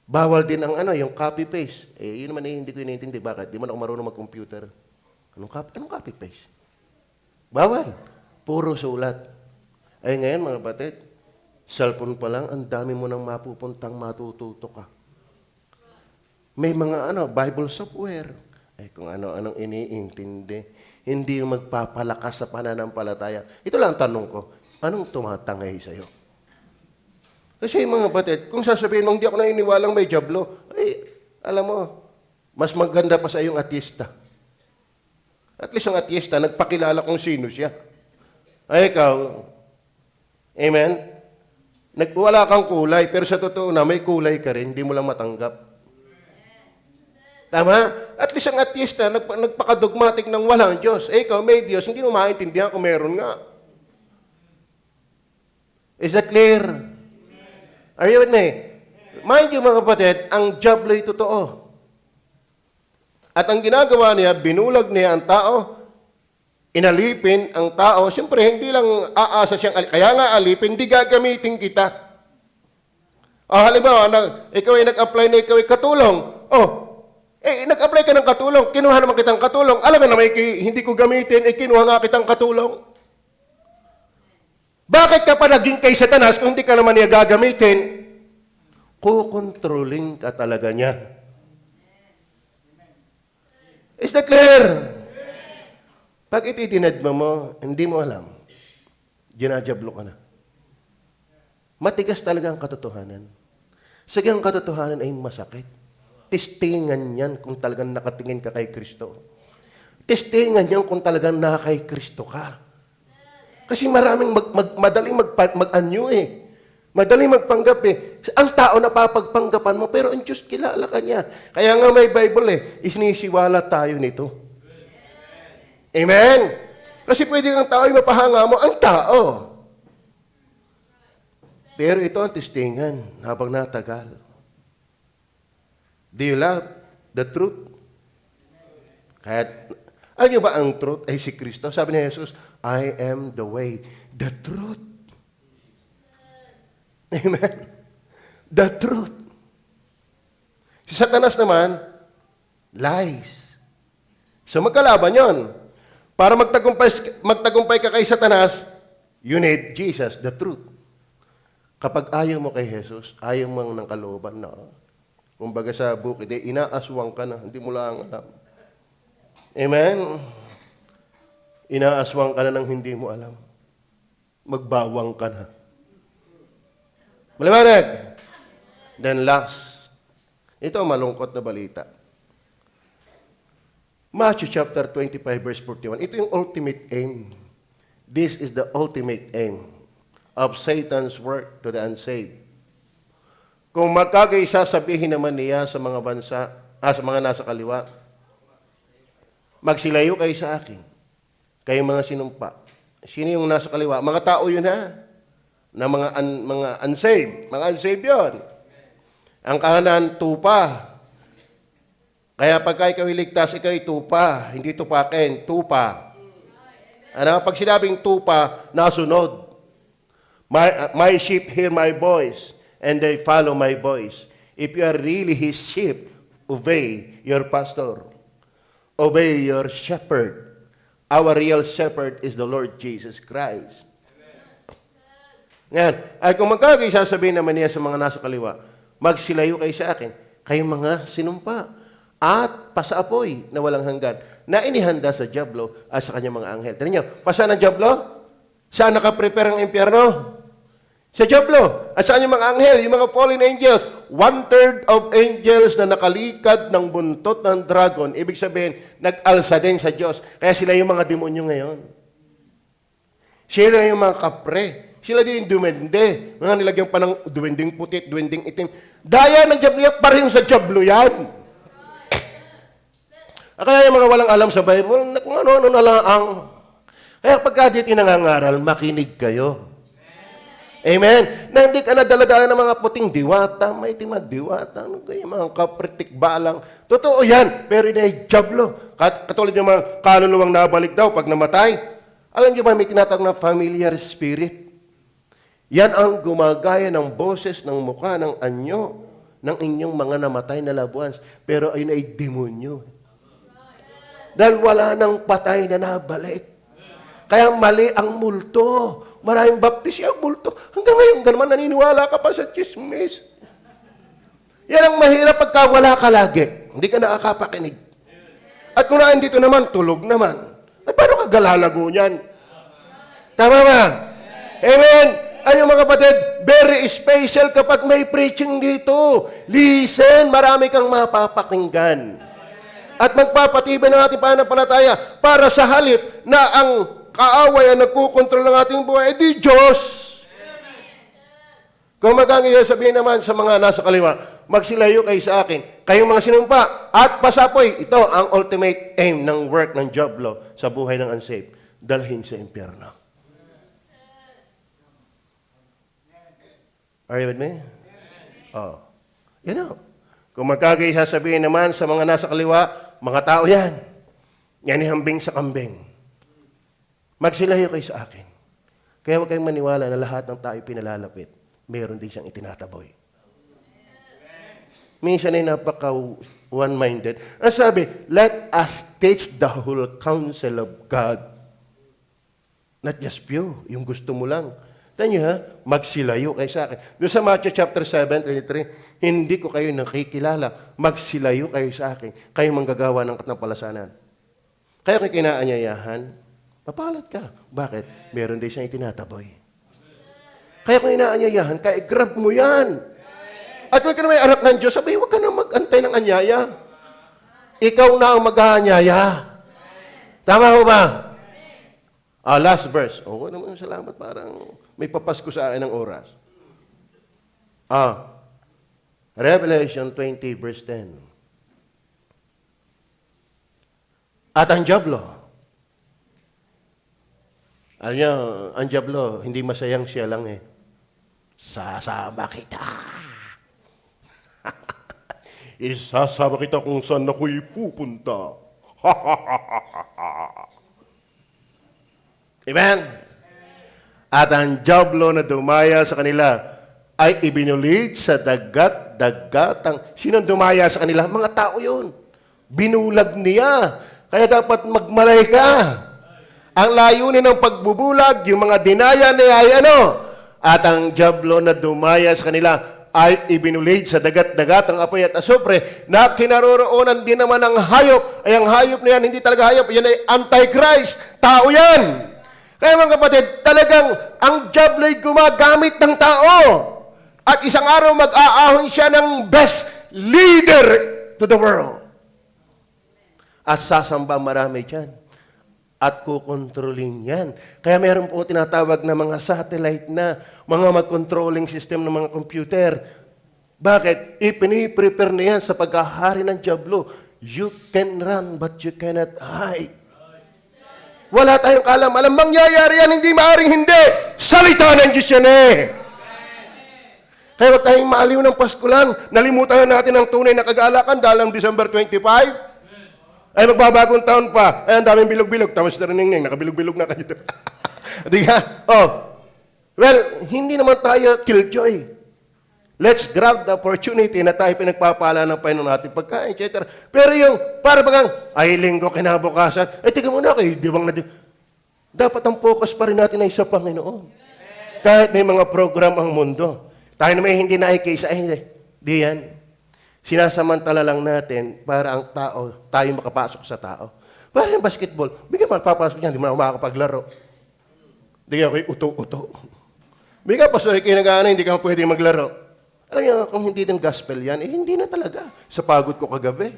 Bawal din ang yung copy-paste. Yun naman hindi ko iniintindi. Bakit? Di man ako marunong mag-computer. Anong copy-paste? Bawal. Puro sulat. Ay ngayon, mga batid, cellphone pa lang, ang dami mo nang mapupuntang matututo ka. May mga Bible software. Kung ano-anong iniintindi. Hindi yung magpapalakas sa pananampalataya. Ito lang ang tanong ko. Anong tumatangay sa'yo? Kasi mga batid, kung sasabihin mong di ako naniniwalang may jablo, alam mo, mas maganda pa sa iyong ateista. At least ang ateista, nagpakilala kung sino siya. Ikaw, amen? Wala kang kulay, pero sa totoo na may kulay ka rin, hindi mo lang matanggap. Tama? At least ang ateista, nagpakadogmatic ng walang Diyos. Ikaw, may Diyos, hindi mo maintindihan kung meron nga. Is that clear? Are you with me? Mind you, mga kapatid, ang jablo ay totoo. At ang ginagawa niya, binulag niya ang tao, inalipin ang tao. Siyempre, hindi lang aasa siyang alipin. Kaya nga alipin, hindi gagamitin kita. Halimbawa, ikaw ay nag-apply na ikaw ay katulong. Nag-apply ka ng katulong, kinuha naman kitang katulong. Alam nga naman, hindi ko gamitin, kinuha nga kitang katulong. Bakit ka pa naging kay Satanas kung hindi ka naman niya gagamitin? Kukontrolling ka talaga niya. Is that clear? Pag itidinadma mo, hindi mo alam, ginajablo ka na. Matigas talaga ang katotohanan. Sige, ang katotohanan ay masakit. Testingan yan kung talagang nakatingin ka kay Kristo. Testingan yan kung talagang naka kay Kristo ka. Kasi maraming madaling mag-anyo Madaling magpanggap Ang tao napapagpanggapan mo, pero ang Diyos kilala ka niya. Kaya nga may Bible isinisiwala tayo nito. Amen? Kasi pwede ang tao ay mapahanga mo, ang tao. Pero ito ang testingan habang natagal. Do you love the truth? Kahit alam niyo ba ang truth ay si Kristo? Sabi ni Jesus, I am the way, the truth. Amen? The truth. Si Satanas naman, lies. So magkalaban yon. Para magtagumpay ka kay Satanas, you need Jesus, the truth. Kapag ayaw mo kay Jesus, ayaw mo ng kalooban na. Kumbaga sa bukid, inaaswang ka na, hindi mo lang alam. Amen? Inaaswang ka na ng hindi mo alam. Magbawang ka na. Maliwanag? Then last, ito malungkot na balita. Matthew chapter 25 verse 41. Ito yung ultimate aim. This is the ultimate aim of Satan's work to the unsaved. Kung magkagaisa, sabihin naman niya sa mga bansa, sa mga nasa kaliwa, magsilayo kayo sa akin. Kayong mga sinumpa. Sino yung nasa kaliwa? Mga tao yun na mga unsaved. Mga unsaved yun. Ang kahanan, tupa. Kaya pagka ikaw iligtas, ikaw tupa. Hindi tupakin, tupa. Pag sinabing tupa, nasunod. My sheep hear my voice, and they follow my voice. If you are really his sheep, obey your pastor. Obey your shepherd. Our real shepherd is the Lord Jesus Christ. Ngayon, ay kung magkagaisa, sabihin naman niya sa mga nasa kaliwa, magsilayo kayo sa akin, kayong mga sinumpa, at pasaapoy na walang hanggan, na inihanda sa dyablo at sa kanyang mga anghel. Tignan niyo, pasaan ang dyablo? Saan nakaprepare ang impyerno? Sa dyablo. At sa kanyang mga anghel, yung mga fallen angels, 1/3 of angels na nakalikad ng buntot ng dragon, ibig sabihin, nag-alsa din sa Diyos. Kaya sila yung mga demonyo ngayon. Sila yung mga kapre. Sila din yung duwende. Mga nilagyan pa ng duwending puti, duwending itim. Daya ng dyablo yan, pareho sa dyablo yan. Kaya yung mga walang alam sa Bible, kung ano-ano na lang ang... Kaya pagka dito nangangaral, makinig kayo. Amen? Na hindi ka nadala-dala ng mga puting diwata, may timad diwata, ano kayo, mga kapritik balang. Totoo yan, pero hindi ay dyablo. Katulad yung mga kaluluwang nabalik daw pag namatay. Alam niyo ba, may tinatawag na familiar spirit. Yan ang gumagaya ng boses ng mukha ng anyo ng inyong mga namatay na loved ones. Pero ayun ay demonyo. Dahil wala nang patay na nabalik. Kaya mali ang multo. Maraming baptisi ang multo. Hanggang ngayon, naman naniniwala ka pa sa chismis. Yan ang mahirap pagka wala ka lagi. Hindi ka nakakapakinig. At kung dito naman, tulog naman. Ay, paano ka galalago niyan? Tama ba? Amen! Ano mga kapatid, very special kapag may preaching dito. Listen, marami kang mapapakinggan. At magpapatibay ng ating pananampalataya para sa halip na ang kaaway ang nagkukontrol ng ating buhay, di Diyos. Kung magkangyo sabihin naman sa mga nasa kaliwa, magsilayo kayo sa akin, kayong mga sinumpa at pasapoy, ito ang ultimate aim ng work ng job law sa buhay ng unsaved, dalhin sa impyerno. Are you with me? Oh. You know, kung magkagay sabihin naman sa mga nasa kaliwa, mga tao yan. Yan ihambing sa kambing. Magsilayo kayo sa akin. Kaya huwag kayong maniwala na lahat ng tayo pinalalapit, meron din siyang itinataboy. Minsan ay napaka one-minded. Ang sabi, let us teach the whole counsel of God. Not just few, yung gusto mo lang. Tanyo ha, magsilayo kayo sa akin. Doon sa Matthew chapter 7:23, hindi ko kayo nakikilala. Magsilayo kayo sa akin. Kayo manggagawa ng katapalasanan. Kaya kung kinaanyayahan, papalat ka. Bakit? Meron din siyang itinataboy. Kaya kung inaanyayahan, kaya grab mo yan. At kung ka na may anak ng Diyos, sabi, huwag ka na mag-antay ng anyaya. Ikaw na ang mag-aanyaya. Tama mo ba? Last verse. Oo naman, salamat. Parang may papasko sa akin ng oras. Revelation 20 verse 10. At ang Diablo, alam niyo, ang Diablo, hindi masayang siya lang eh. Sasama kita. Isasama kita kung saan ako'y pupunta. Amen? At ang Diablo na dumaya sa kanila ay ibinulig sa dagat-dagatang. Sino dumaya sa kanila? Mga tao yun. Binulag niya. Kaya dapat magmalay ka. Ang layunin ng pagbubulag, yung mga dinaya niya ay ano? At ang Diablo na dumaya sa kanila ay ibinulig sa dagat-dagatang apoy at asupre na kinaroroonan din naman ng hayop. Ay ang hayop na yan, hindi talaga hayop. Yan ay Antichrist. Tao yan. Kaya mga kapatid, talagang ang Diablo ay gumagamit ng tao. At isang araw mag-aahon siya ng best leader to the world. At sasamba marami dyan. At kukontrolin yan. Kaya meron po tinatawag na mga satellite na mga mag-controlling system ng mga computer. Bakit? Ipiniprepare na yan sa paghahari ng Diablo. You can run but you cannot hide. Wala tayong kalam-alam. Mangyayari yan, hindi maaaring hindi. Salita ng Diyos yan eh. Kaya huwag tayong maaliw ng Paskulan. Nalimutan na natin ang tunay na kagalakan dahil ang December 25. Ay magbabagong taon pa. Ay ang daming bilog-bilog. Tamas na rin nakabilog-bilog na kayo. Di ka? Well, hindi naman tayo killjoy. Let's grab the opportunity na tayo pinagpapala ng Panginoon natin pagkain, etc. Pero yung, para bagang, ay linggo kinabukasan, tika muna kayo, di bang dapat ang focus pa rin natin ay sa Panginoon. Kahit may mga program ang mundo. Tayo naman hindi nakikisa, di yan. Sinasamantala lang natin para ang tao, tayo makapasok sa tao. Para yung basketball, bigyan magpapasok niyan, di mo na makakapaglaro. Di ka kayo uto-uto. Bigyan pa, sorry, kinagana, hindi ka pwede maglaro. Alam niyo, kung hindi ng gospel yan, hindi na talaga. Sa pagod ko kagabi.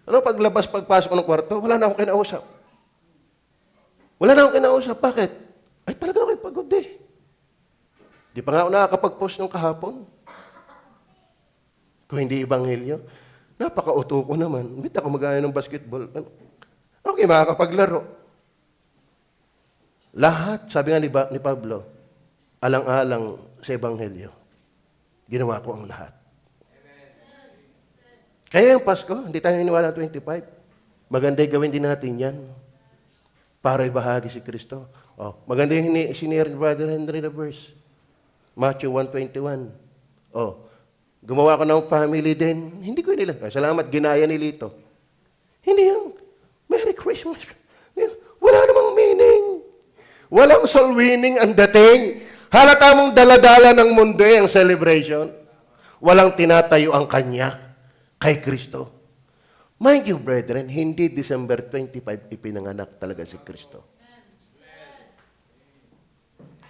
Paglabas, pagpasok ko ng kwarto, wala na akong kinausap. Wala na akong kinausap. Bakit? Ay, talaga ako'y pagod eh. Di pa nga ako nakakapag-post ng kahapon. Kung hindi ebanghelyo, napaka-uto ko naman. Hindi ako mag-aaya ng basketball. Okay, makakapaglaro. Lahat, sabi nga ni Pablo, alang-alang sa ebanghelyo. Ginawa ko ang lahat. Kaya yung Pasko, hindi tayo iniwala 25. Maganda gawin din natin yan para ibahagi si Kristo. Maganda yung sinare ni Brother Henry na verse. Matthew 1:21. Gumawa ko ng family din. Hindi ko nila. Salamat, ginaya ni Lito. Hindi yung, Merry Christmas. Wala namang meaning. Walang soul winning ang dating. Halata mong daladala ng mundo ang celebration. Walang tinatayo ang Kanya kay Kristo. Mind you, brethren, hindi December 25 ipinanganak talaga si Kristo.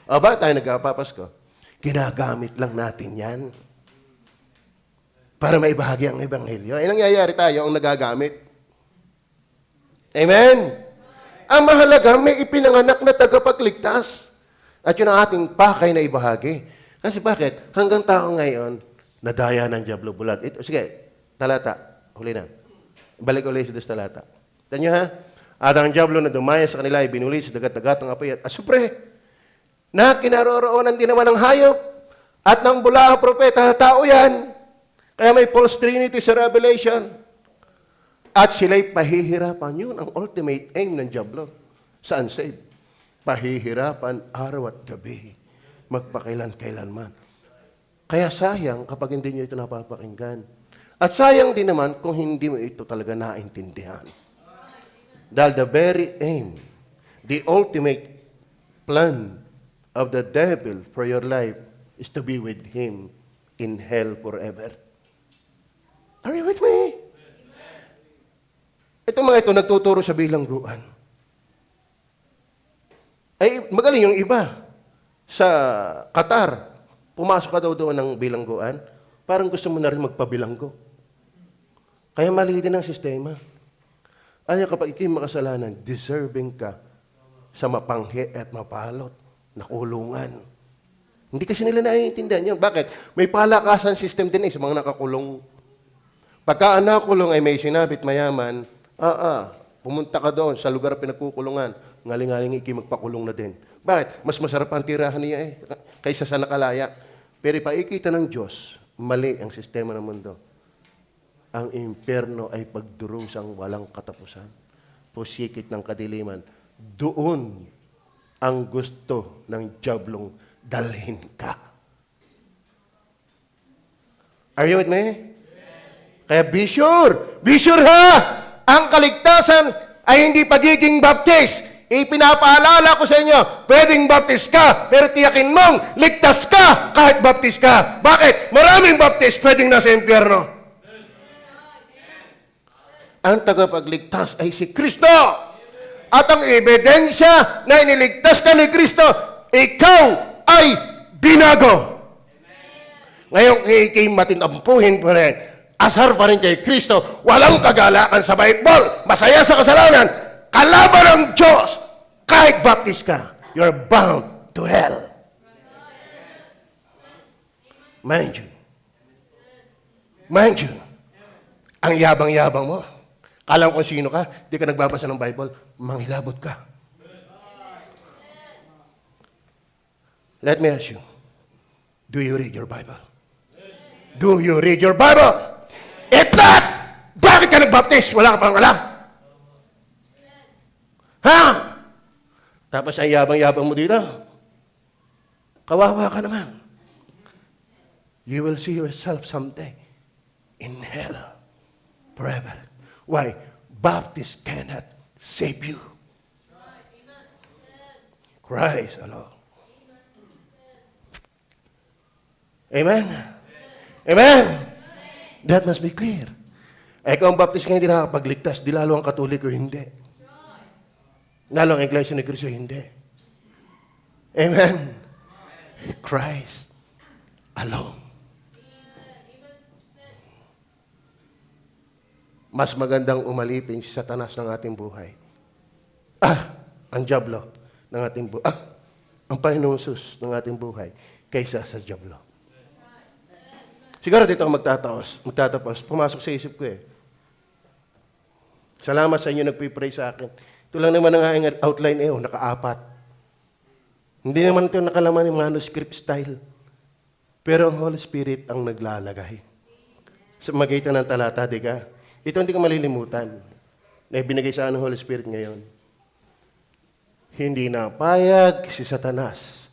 O ba tayo nagpapasko? Ginagamit lang natin yan para maibahagi ang Ebanghelyo. Ay nangyayari tayo ang nagagamit. Amen? Ang mahalaga, may ipinanganak na tagapagligtas. At yun ang ating pakay na ibahagi. Kasi bakit? Hanggang tao ngayon, nadaya ng Diablo bulag. Sige, talata. Huli na. Balik ulit sa talata. Tanyo ha? At ang Diablo na dumaya sa kanila ay binuli sa dagat-dagat ng apoy at asupre na kinaroroonan din naman ng hayop at ng bula propeta na tao yan. Kaya may false trinity sa Revelation. At sila'y pahihirapan. Yun ang ultimate aim ng Diablo sa unsaved. Pahihirapan araw at gabi. Magpakailan-kailanman. Kaya sayang kapag hindi nyo ito napapakinggan. At sayang din naman kung hindi mo ito talaga naintindihan. Dahil the very aim, the ultimate plan of the devil for your life is to be with him in hell forever. Are you with me? Ito mga ito nagtuturo sa bilangguan. Ay, magaling yung iba. Sa Qatar, pumasok ka daw doon ng bilangguan, parang gusto mo na rin magpabilanggo. Kaya mali din ang sistema. Ay, kapag ikay makasalanan, deserving ka sa mapanghi at mapalot na kulungan. Hindi kasi nila naiintindihan yun. Bakit? May palakasan system din sa mga nakakulong. Pagka ang nakakulong ay may sinabit mayaman, pumunta ka doon sa lugar pinagkukulungan, ngaling-ngaling ikay magpakulong na din. Bakit? Mas masarap ang tirahan niya kaysa sa nakalaya. Pero ipaikita ng Diyos, mali ang sistema ng mundo. Ang impyerno ay pagdurusang walang katapusan. Pusikit ng kadiliman. Doon ang gusto ng diablong dalhin ka. Are you with me? Kaya be sure. Be sure ha! Ang kaligtasan ay hindi pagiging baptist. Ipinapaalala ko sa inyo, pwedeng baptist ka, pero tiyakin mong ligtas ka kahit baptist ka. Bakit? Maraming baptist pwedeng nasa impyerno. Ang tagapagligtas ay si Kristo. At ang ebidensya na iniligtas ka ni Kristo, ikaw ay binago. Ngayon, ikay matinampuhin pa rin. Asar pa rin kay Kristo. Walang kagalakan sa Bible. Masaya sa kasalanan. Kalaban ng Diyos. Kahit baptist ka, you're bound to hell. Mind you. Mind you. Ang yabang-yabang mo. Alam kung sino ka, di ka nagbabasa ng Bible, manghilabot ka. Let me ask you, do you read your Bible? Do you read your Bible? If not, bakit ka nagbaptist? Wala ka pang alam. Ha? Tapos ang yabang-yabang mo dito. Kawawa ka naman. You will see yourself someday in hell forever. Why? Baptists cannot save you. Christ alone. Amen? Amen? That must be clear. Eh kung ang Baptist ka hindi nakakapagligtas, di lalo ang Katoliko hindi. Lalo ang Iglesia ni Cristo hindi. Amen? Christ alone. Mas magandang umalipin si Satanas ng ating buhay. Ang diablo ng ating buhay. Ang Panginoong Sus ng ating buhay kaysa sa diablo. Siguro dito ako magtatapos. Pumasok sa isip ko Salamat sa inyo nagpipray sa akin. Ito lang naman ang aking outline naka-4. Hindi naman ito nakalaman yung manuscript style. Pero ang Holy Spirit ang naglalagay. Sa magitan ng talata, di ka? Ito hindi ko malilimutan na ibinigay sa akin ng Holy Spirit ngayon. Hindi napayag si Satanas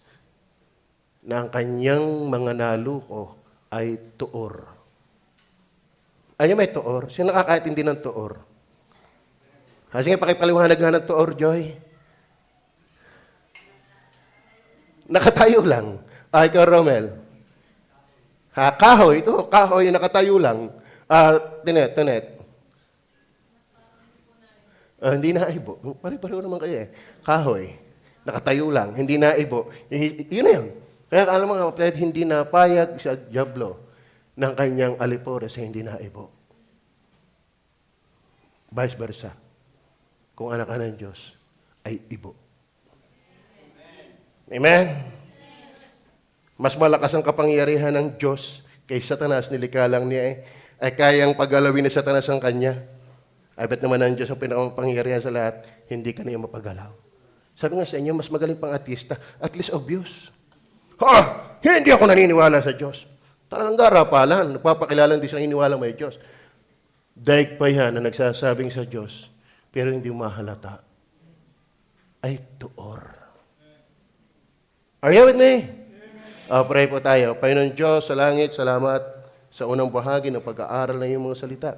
na ang kanyang mga naluko ay tuor. Ano may tuor? Sino nakakaintindi ng tuor? Sige, pakipaliwanag nga ng tuor, Joy. Nakatayo lang. Ikaw, Romel. Kahoy. Ito, kahoy, nakatayo lang. Tinet. Hindi naibo. Pare-pareho naman kayo eh. Kahoy. Nakatayo lang. Hindi naibo. Yun na yun. Kaya alam mo nga, kapatid, hindi napayag sa Diablo ng kanyang alipores sa hindi naibo. Vice versa. Kung anak ka ng Diyos, ay ibo. Amen? Mas malakas ang kapangyarihan ng Diyos kay Satanas, nilikha lang niya ay kayang paggalawin ni Satanas ang kanya. Ay bet naman ang Diyos ang pinakapangyarihan sa lahat, hindi ka niya mapagalaw. Sabi nga sa inyo, mas magaling pang artista, at least obvious. Hindi ako naniniwala sa Diyos. Talagang garapalan, nagpapakilala hindi siya naniniwala may Diyos. Daig pa yan na nagsasabing sa Diyos, pero hindi mahalata, ay tuor. Are you with me? Pray po tayo. Panginoon Diyos, sa langit, salamat sa unang bahagi ng pag-aaral ng iyong mga salita.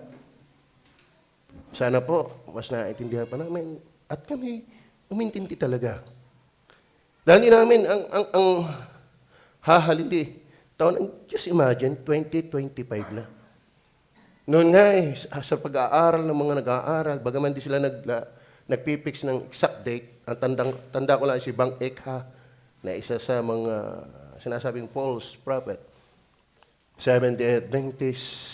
Sana po, mas naiintindihan pa namin. At kami, umintindi talaga. Dahil namin, ang hahalili, just imagine, 2025 na. Noon nga sa pag-aaral ng mga nag-aaral, bagaman di sila nagpipix ng exact date, ang tanda ko lang si Bang Ekha, na isa sa mga sinasabing false prophet, Seventh-day Adventist,